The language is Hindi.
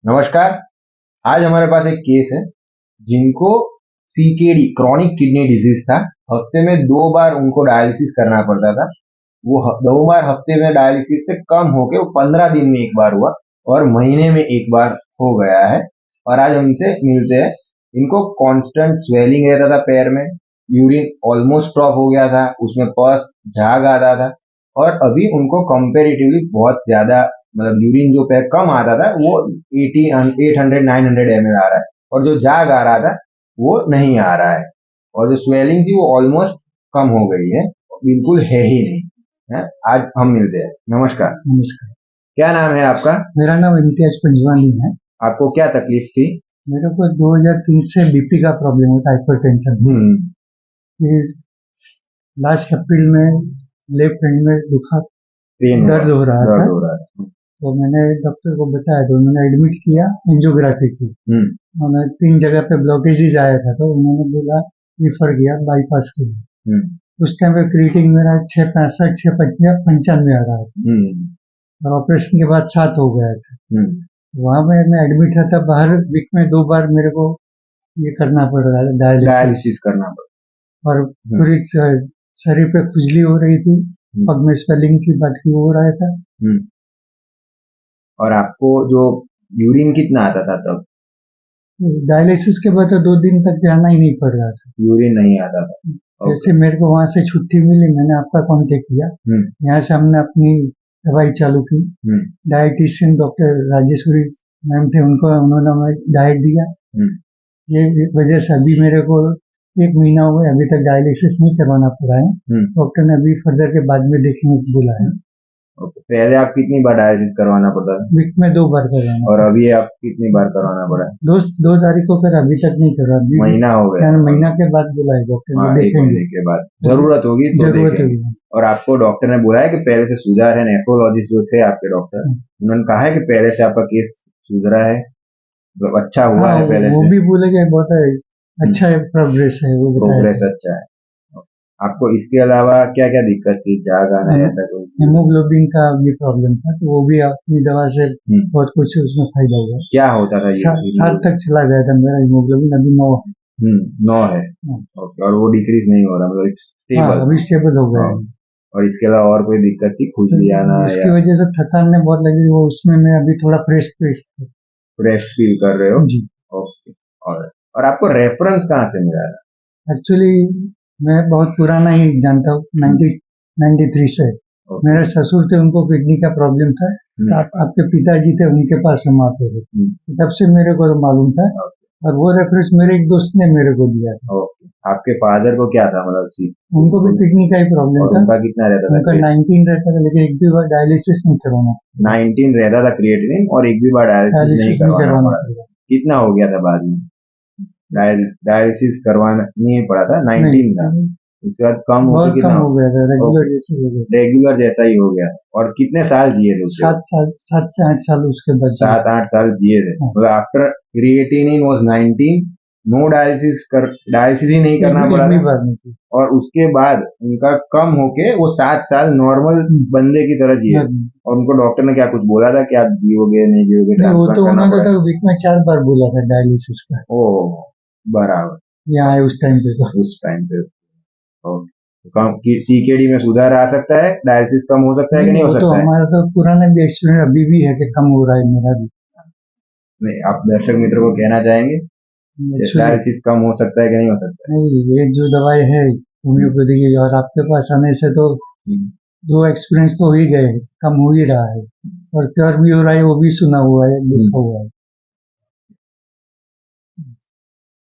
नमस्कार। आज हमारे पास एक केस है जिनको सीकेडी क्रॉनिक किडनी डिजीज था। हफ्ते में 2 बार उनको डायलिसिस करना पड़ता था। वो 2 बार हफ्ते में डायलिसिस से कम होके वो 15 दिन में एक बार हुआ और महीने में एक बार हो गया है। और आज हमसे मिलते हैं। इनको कांस्टेंट स्वेलिंग रहता था पैर में, यूरिन ऑलमोस्ट स्टॉप हो गया था, उसमें पस झाग आता था और अभी उनको कंपेरेटिवली बहुत ज्यादा मतलब यूरिन जो पे कम आता था वो 800-900 ml आ रहा है और जो जाग आ रहा था वो नहीं आ रहा है और जो स्वेलिंग थी वो ऑलमोस्ट कम हो गई है, बिल्कुल है ही नहीं है। आज हम मिलते हैं। नमस्कार। नमस्कार। क्या नाम है आपका? मेरा नाम इम्तियाज पंजवानी है। आपको क्या तकलीफ थी? मेरे को 2003 से बीपी का प्रॉब्लम होता है, हाइपरटेंशन। फिर लास्ट अप्रैल में लेफ्ट हैंड में दुखा दर्द हो रहा था, तो मैंने डॉक्टर को बताया तो उन्होंने एडमिट किया एंजियोग्राफी से। उन्होंने 3 जगह पे ब्लॉकेजेज आया था तो उन्होंने बोला रिफर किया बाईपास के लिए। उस टाइम पे क्रिएटिन मेरा 665 695 आ रहा था और ऑपरेशन के बाद 7 हो गया था। वहां पे मैं एडमिट रहता, बाहर वीक में 2 बार मेरे को ये करना पड़ रहा है, डायलिसिस करना पड़ा और पूरी शरीर पे खुजली हो रही थी, पग में स्वेलिंग की बात की हो रहा था। और आपको जो यूरिन कितना आता था तब? डायलिसिस के बाद तो 2 दिन तक जाना ही नहीं पड़ रहा था, यूरिन नहीं आता था। जैसे मेरे को वहां से छुट्टी मिली, मैंने आपका कांटेक्ट किया। यहाँ से हमने अपनी दवाई चालू की। डाइटिशियन डॉक्टर राजेश्वरी मैम थे, उन्होंने हमें डाइट दिया। ये वजह से अभी मेरे को 1 महीना हुआ, अभी तक डायलिसिस नहीं करवाना पड़ा है। डॉक्टर ने अभी फर्दर के बाद में देखने को बोला है। पहले आप कितनी बार डायलिसिस करवाना पड़ता था? वीक में 2 बार करवाना। और अभी आप कितनी बार करवाना पड़ा? 2 तारीख को कर, अभी तक नहीं करवा। महीना हो गया। महीना के बाद बोला है डॉक्टर ने, देखेंगे के बाद जरूरत होगी तो देखेंगे। और आपको डॉक्टर ने बोला है कि पहले से सुधार है? नेफ्रोलॉजिस्ट जो थे आपके डॉक्टर, उन्होंने कहा है कि पहले से आपका केस सुधरा है, अच्छा हुआ है पहले वो से? भी बोले कि बहुत अच्छा है, प्रोग्रेस है, वो प्रोग्रेस अच्छा है। आपको इसके अलावा क्या क्या दिक्कत थी? जाग आना ऐसा कोई? हेमोग्लोबिन का भी प्रॉब्लम था, तो वो भी अपनी दवा से बहुत कुछ उसमें फायदा हुआ। क्या होता था? 7 तक चला गया था मेरा हेमोग्लोबिन, अभी 9 है। 9 है। ओके। और वो डिक्रीज नहीं हो रहा, मतलब स्टेबल? अभी स्टेबल हो गया है। और इसके अलावा और कोई दिक्कत थी? खुजली आना? इसकी वजह से थकान ने बहुत लगी, वो उसमें मैं अभी थोड़ा फ्रेश फील कर रहे हो जी? ओके। और आपको रेफरेंस कहाँ से मिला था? एक्चुअली मैं बहुत पुराना ही जानता हूँ, 1993 से। मेरे ससुर थे, उनको किडनी का प्रॉब्लम था, आपके पिताजी थे, उनके पास हम आते थे, तब से मेरे को मालूम था। और वो रेफरेंस मेरे एक दोस्त ने मेरे को दिया था। आपके फादर को क्या था मतलब? उनको भी किडनी का ही प्रॉब्लम था। उनका कितना रहता था? उनका 19 रहता था, लेकिन एक भी बार डायलिसिस नहीं करवाना। 19 रहता था क्रिएटिनिन और एक भी बार डायलिसिस नहीं करवाना पड़ा। कितना हो गया था बाद में? डायलिसिस करवाना नहीं पड़ा था, 19 था। उसके बाद कम हो गया था, रेगुलर जैसा ही हो गया। और कितने साल जिए थे? 7 से 8 साल उसके बाद 7-8 साल जिए थे। मतलब after creatinine was 19, no dialysis ही नहीं करना पड़ा था। और उसके बाद उनका कम होके वो 7 साल नॉर्मल बंदे की तरह जिए। और उनको डॉक्टर ने क्या कुछ बोला था कि आप जियोगे नहीं जियोगे? वो तो उन्होंने तो वीक में 4 बार बोला था डायलिसिस का। ओह, बराबर। यहाँ उस टाइम पे सीकेडी में सुधार आ सकता है? डायलिसिस कम हो सकता है कि नहीं हो सकता है? हमारा तो पुराना भी एक्सपीरियंस अभी भी है कि कम हो रहा है मेरा भी। नहीं, आप दर्शक मित्र को कहना चाहेंगे डायलिसिस कम हो सकता है कि नहीं हो सकता? नहीं, ये जो दवाई है होम्योपैथी की, और आपके पास आने से तो 2 एक्सपीरियंस तो हो ही गए, कम हो ही रहा है और क्योर भी हो रहा है, वो भी सुना हुआ है, लिखा हुआ है।